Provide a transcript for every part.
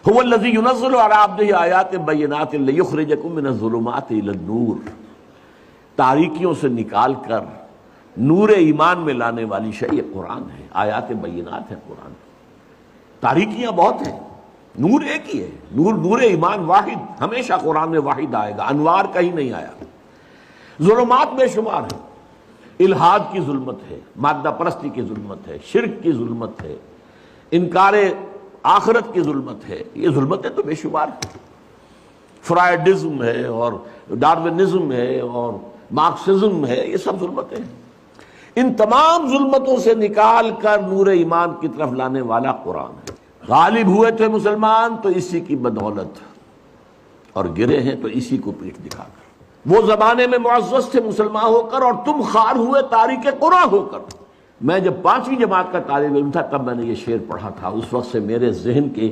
هو الذی ينزل على عبده آیات بینات لیخرجکم من الظلمات الی النور، تاریکیوں سے نکال کر نور ایمان میں لانے والی شے یہ قرآن ہے، آیات بینات ہے قرآن۔ تاریکیاں بہت ہیں، نور ایک ہی ہے، نور ایمان واحد، ہمیشہ قرآن میں واحد آئے گا، انوار کہیں نہیں آیا۔ ظلمات بے شمار ہیں، الحاد کی ظلمت ہے، مادہ پرستی کی ظلمت ہے، شرک کی ظلمت ہے، انکار آخرت کی ظلمت ہے، یہ ظلمتیں تو بے شمار ہیں۔ فرائیڈزم ہے اور ڈارونزم ہے اور مارکسزم ہے، یہ سب ظلمتیں ہیں۔ ان تمام ظلمتوں سے نکال کر نور ایمان کی طرف لانے والا قرآن ہے۔ غالب ہوئے تھے مسلمان تو اسی کی بدولت، اور گرے ہیں تو اسی کو پیٹھ دکھا کر۔ وہ زمانے میں معزز تھے مسلمان ہو کر، اور تم خوار ہوئے تاریک قرآن ہو کر۔ میں جب 5ویں جماعت کا طالب علم تھا تب میں نے یہ شعر پڑھا تھا، اس وقت سے میرے ذہن کے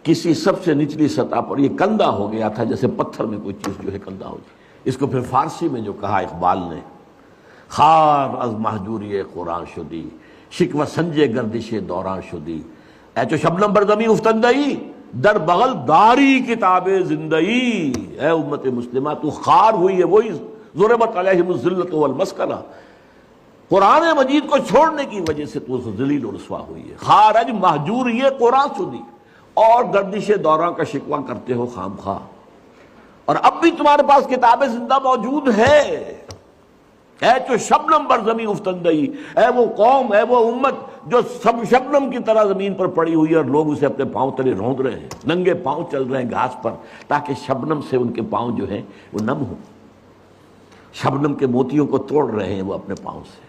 کسی سب سے نچلی سطح پر یہ کندہ ہو گیا تھا، جیسے پتھر میں کوئی چیز جو ہے کندہ ہو جائے۔ اس کو پھر فارسی میں جو کہا اقبال نے، خار از مہجوری قرآن شدی، شکوہ سنجے گردش دوران شدی، اے چو شبنم بر زمین افتندئی، در بغل داری کتاب زندئی۔ اے امت مسلمہ تو خار ہوئی ہے، وہی ضربت علیہم الذلۃ والمسکنہ، قرآن مجید کو چھوڑنے کی وجہ سے تو ذلیل و رسوا ہوئی ہے۔ خارج مہجور یہ قرآن شدی، اور گردش دوران کا شکوہ کرتے ہو خام خواہ، اور اب بھی تمہارے پاس کتاب زندہ موجود ہے۔ اے جو شبنم بر زمین افتندئی، اے وہ قوم، اے وہ امت جو سب شبنم کی طرح زمین پر پڑی ہوئی ہے، اور لوگ اسے اپنے پاؤں تلے روند رہے ہیں، ننگے پاؤں چل رہے ہیں گھاس پر، تاکہ شبنم سے ان کے پاؤں جو ہیں وہ نم ہوں، شبنم کے موتیوں کو توڑ رہے ہیں وہ اپنے پاؤں سے۔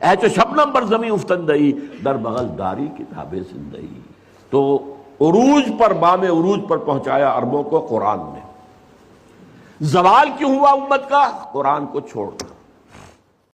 اے جو شبنم بر زمین افتندئی، در بغل داری کتاب زندئی۔ تو عروج پر، بام عروج پر پہنچایا عربوں کو قرآن نے۔ زوال کیوں ہوا امت کا؟ قرآن کو چھوڑ کر۔